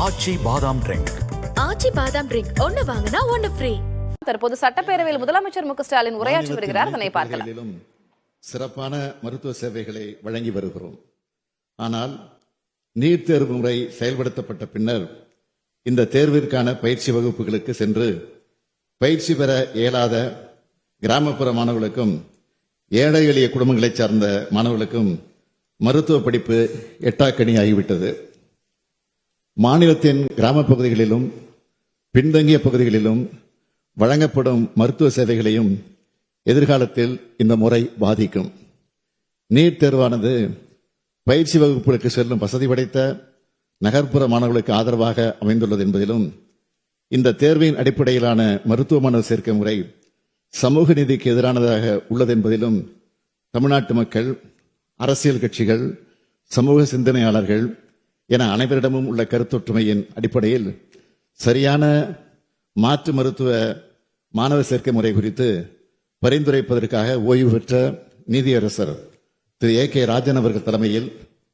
ஆச்சி பாதாம் ட்ரிங்க். ஆச்சி பாதாம் ட்ரிங்க் ஒன்னு வாங்கினா ஒன்னு ஃப்ரீ. தற்போது சட்டப்பேரவையில் முதலமைச்சர் மு க ஸ்டாலின் உரையாற்றி வருகிறார். அதனை பார்க்கலாம். சிறப்பான மருத்துவ சேவைகளை வழங்கி வருகிறோம். ஆனால் நீட் தேர்வு முறை செயல்படுத்தப்பட்ட பின்னர் இந்த தேர்விற்கான பயிற்சி வகுப்புகளுக்கு சென்று பயிற்சி பெற இயலாத கிராமப்புற மாணவர்களுக்கும் ஏழை எளிய குடும்பங்களைச் சார்ந்த மாணவர்களுக்கும் மருத்துவ படிப்பு எட்டாக்கணி ஆகிவிட்டது. மாநிலத்தின் கிராம பகுதிகளிலும் பின்தங்கிய பகுதிகளிலும் வழங்கப்படும் மருத்துவ சேவைகளையும் எதிர்காலத்தில் இந்த முறை பாதிக்கும். நீட் தேர்வானது பயிற்சி வகுப்புகளுக்கு செல்லும் வசதி படைத்த நகர்ப்புற மாணவர்களுக்கு ஆதரவாக அமைந்துள்ளது என்பதிலும் இந்த தேர்வின் அடிப்படையிலான மருத்துவ மாணவர் சேர்க்கை முறை சமூக நீதிக்கு எதிரானதாக உள்ளது என்பதிலும் தமிழ்நாட்டு மக்கள், அரசியல் கட்சிகள், சமூக சிந்தனையாளர்கள் என அனைவரிடமும் உள்ள கருத்தொற்றுமையின் அடிப்படையில் சரியான மாற்று மருத்துவ மாணவர் சேர்க்கை முறை குறித்து பரிந்துரைப்பதற்காக ஓய்வு பெற்ற நீதியரசர் திரு ஏ.கே. ராஜன் அவர்கள் தலைமையில்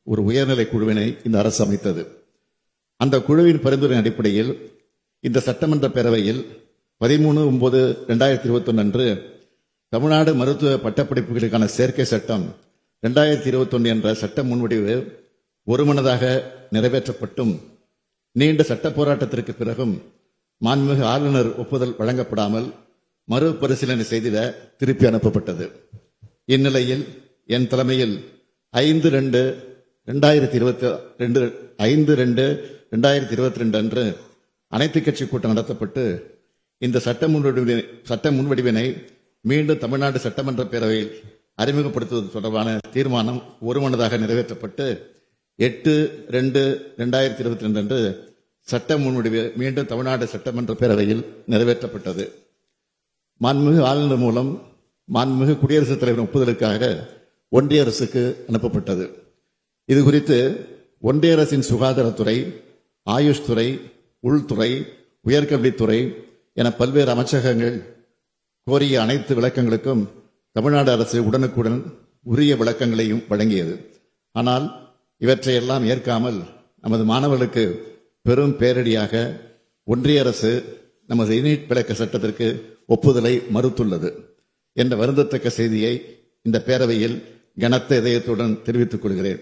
ஒரு உயர்நிலை குழுவினை இந்த அரசு அமைத்தது. அந்த குழுவின் பரிந்துரை அடிப்படையில் இந்த சட்டமன்ற பேரவையில் 13/9/2021 அன்று தமிழ்நாடு மருத்துவ பட்டப்படிப்புகளுக்கான சேர்க்கை சட்டம் 2021 என்ற சட்ட முன்வடிவு ஒருமனதாக நிறைவேற்றப்பட்டும் நீண்ட சட்ட போராட்டத்திற்கு பிறகும் மாண்புமிகு ஆளுநர் ஒப்புதல் வழங்கப்படாமல் மறுபரிசீலனை செய்திட திருப்பி அனுப்பப்பட்டது. இந்நிலையில் என் தலைமையில் 5/2/2022 அன்று அனைத்து கட்சி கூட்டம் நடத்தப்பட்டு இந்த சட்ட முன்வடிவினை மீண்டும் தமிழ்நாடு சட்டமன்ற பேரவையில் அறிமுகப்படுத்துவது தொடர்பான தீர்மானம் ஒருமனதாக நிறைவேற்றப்பட்டு 8/2/2022 அன்று சட்ட முன்வடிவு மீண்டும் தமிழ்நாடு சட்டமன்ற பேரவையில் நிறைவேற்றப்பட்டது. மாண்புமிகு ஆளுநர் மூலம் மாண்புமிகு குடியரசுத் தலைவர் ஒப்புதலுக்காக ஒன்றிய அரசுக்கு அனுப்பப்பட்டது. இது குறித்து ஒன்றிய அரசின் சுகாதாரத்துறை, ஆயுஷ் துறை, உள்துறை, உயர்கல்வித்துறை என பல்வேறு அமைச்சகங்கள் கோரிய அனைத்து விளக்கங்களுக்கும் தமிழ்நாடு அரசு உடனுக்குடன் உரிய விளக்கங்களையும் வழங்கியது. ஆனால் இவற்றையெல்லாம் ஏற்காமல் நமது மாணவர்களுக்கு பெரும் பேரடியாக ஒன்றிய அரசு நமது நீட் விளக்க சட்டத்திற்கு ஒப்புதலை மறுத்துள்ளது என்ற வருந்தத்தக்க செய்தியை இந்த பேரவையில் கனத்த இதயத்துடன் தெரிவித்துக் கொள்கிறேன்.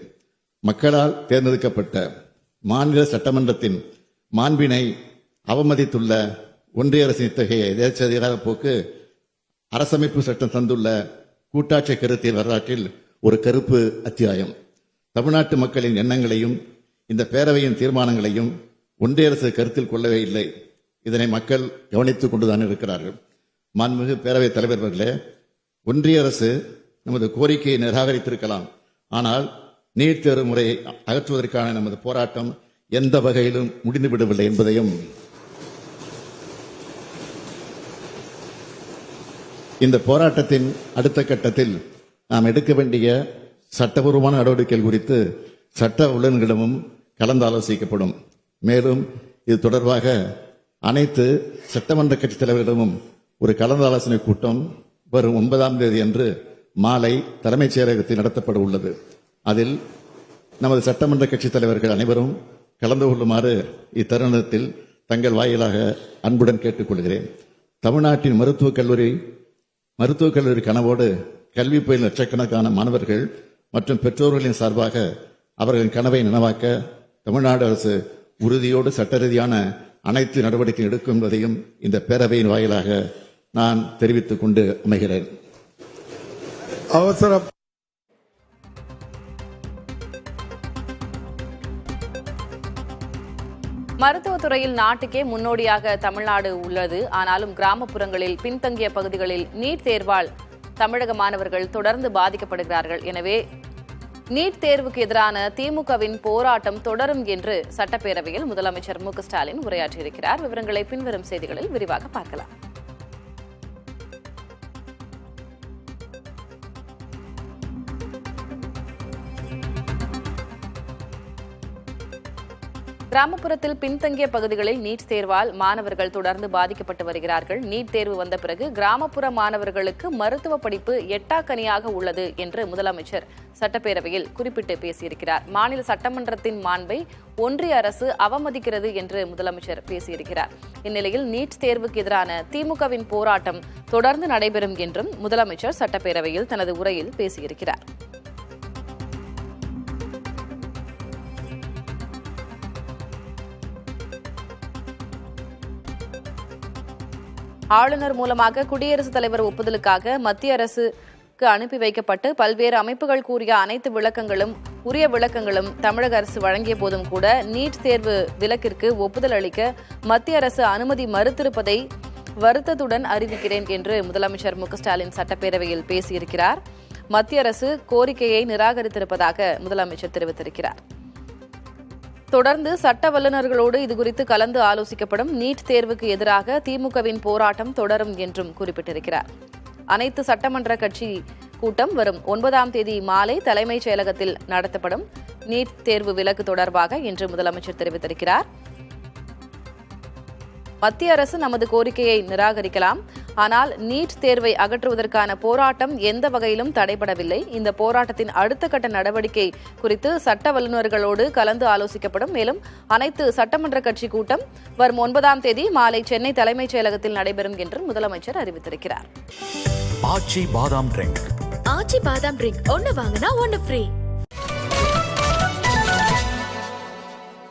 மக்களால் தேர்ந்தெடுக்கப்பட்ட மாநில சட்டமன்றத்தின் மாண்பினை அவமதித்துள்ள ஒன்றிய அரசின் இத்தகைய எதேச்சதிகார போக்கு அரசமைப்பு சட்டம் தந்துள்ள கூட்டாட்சி கருத்தியல் வரலாற்றில் ஒரு கருப்பு அத்தியாயம். தமிழ்நாட்டு மக்களின் எண்ணங்களையும் இந்த பேரவையின் தீர்மானங்களையும் ஒன்றிய அரசு கருத்தில் கொள்ளவே இல்லை. இதனை மக்கள் கவனித்துக் கொண்டுதான் இருக்கிறார்கள். மாண்புமிகு பேரவைத் தலைவர் அவர்களே, ஒன்றிய அரசு நமது கோரிக்கையை நிராகரித்திருக்கலாம். ஆனால் நீட் தேர்வு முறையை அகற்றுவதற்கான நமது போராட்டம் எந்த வகையிலும் முடிந்துவிடவில்லை என்பதையும் இந்த போராட்டத்தின் அடுத்த கட்டத்தில் நாம் எடுக்க வேண்டிய சட்டபூர்வமான நடவடிக்கைகள் குறித்து சட்ட வல்லுநர்களிடமும் கலந்து ஆலோசிக்கப்படும். மேலும் இது தொடர்பாக அனைத்து சட்டமன்ற கட்சித் தலைவர்களிடமும் ஒரு கலந்து ஆலோசனை கூட்டம் வரும் 9ஆம் தேதி அன்று மாலை தலைமைச் செயலகத்தில் நடத்தப்பட உள்ளது. அதில் நமது சட்டமன்ற கட்சித் தலைவர்கள் அனைவரும் கலந்து கொள்ளுமாறு இத்தருணத்தில் தங்கள் வாயிலாக அன்புடன் கேட்டுக்கொள்கிறேன். தமிழ்நாட்டின் மருத்துவக் கல்லூரி கனவோடு கல்வி பயிலும் லட்சக்கணக்கான மாணவர்கள் மற்றும் பெற்றோர்களின் சார்பாக அவர்களின் கனவை நனவாக்க தமிழ்நாடு அரசு உறுதியோடு சட்ட ரீதியான அனைத்து நடவடிக்கை எடுக்கும் என்பதையும் இந்த பேரவையின் வாயிலாக நான் தெரிவித்துக் கொண்டு அமைகிறேன். மருத்துவத்துறையில் நாட்டுக்கே முன்னோடியாக தமிழ்நாடு உள்ளது. ஆனாலும் கிராமப்புறங்களில் பின்தங்கிய பகுதிகளில் நீட் தேர்வால் தமிழக மாணவர்கள் தொடர்ந்து பாதிக்கப்படுகிறார்கள். எனவே நீட் தேர்வுக்கு எதிரான திமுகவின் போராட்டம் தொடரும் என்று சட்டப்பேரவையில் முதலமைச்சர் மு க ஸ்டாலின் உரையாற்றியிருக்கிறார். விவரங்களை பின்வரும் செய்திகளில் விரிவாக பார்க்கலாம். கிராமப்புறத்தில் பின்தங்கிய பகுதிகளில் நீட் தேர்வால் மாணவர்கள் தொடர்ந்து பாதிக்கப்பட்டு வருகிறார்கள். நீட் தேர்வு வந்த பிறகு கிராமப்புற மாணவர்களுக்கு மருத்துவ படிப்பு எட்டாக்கனியாக உள்ளது என்று முதலமைச்சர் சட்டப்பேரவையில் குறிப்பிட்டு பேசியிருக்கிறார். மாநில சட்டமன்றத்தின் மாண்பை ஒன்றிய அரசு அவமதிக்கிறது என்று முதலமைச்சர் பேசியிருக்கிறார். இந்நிலையில் நீட் தேர்வுக்கு எதிரான திமுகவின் போராட்டம் தொடர்ந்து நடைபெறும் என்றும் முதலமைச்சர் சட்டப்பேரவையில் தனது உரையில் பேசியிருக்கிறார். ஆளுநர் மூலமாக குடியரசுத் தலைவர் ஒப்புதலுக்காக மத்திய அரசுக்கு அனுப்பி வைக்கப்பட்டு பல்வேறு அமைப்புகள் கூறிய அனைத்து விளக்கங்களும் உரிய விளக்கங்களும் தமிழக அரசு வழங்கிய போதும் கூட நீட் தேர்வு விலக்கிற்கு ஒப்புதல் அளிக்க மத்திய அரசு அனுமதி மறுத்திருப்பதை வருத்தத்துடன் அறிவிக்கிறேன் என்று முதலமைச்சர் மு.க.ஸ்டாலின் சட்டப்பேரவையில் பேசியிருக்கிறார். மத்திய அரசு கோரிக்கையை நிராகரித்திருப்பதாக முதலமைச்சர் தெரிவித்திருக்கிறார். தொடர்ந்து சட்ட வல்லுநர்களோடு இதுகுறித்து கலந்து ஆலோசிக்கப்படும். நீட் தேர்வுக்கு எதிராக திமுகவின் போராட்டம் தொடரும் என்றும் குறிப்பிட்டிருக்கிறார். அனைத்து சட்டமன்ற கட்சி கூட்டம் வரும் 9ஆம் தேதி மாலை தலைமைச் செயலகத்தில் நடத்தப்படும். நீட் தேர்வு விலக்கு தொடர்பாக என்று முதலமைச்சர் தெரிவித்திருக்கிறார். மத்திய அரசு நமது கோரிக்கையை நிராகரிக்கலாம், ஆனால் நீட் தேர்வை அகற்றுவதற்கான போராட்டம் எந்த வகையிலும் தடைபடவில்லை. இந்த போராட்டத்தின் அடுத்த கட்ட நடவடிக்கை குறித்து சட்ட வல்லுநர்களோடு கலந்து ஆலோசிக்கப்படும். மேலும் அனைத்து சட்டமன்ற கட்சி கூட்டம் வரும் 9ஆம் தேதி மாலை சென்னை தலைமைச் செயலகத்தில் நடைபெறும் என்று முதலமைச்சர் அறிவித்திருக்கிறார். ஆச்சி பாதாம் ட்ரிங்க் ஒன்னு வாங்கினா ஒன்னு ஃப்ரீ.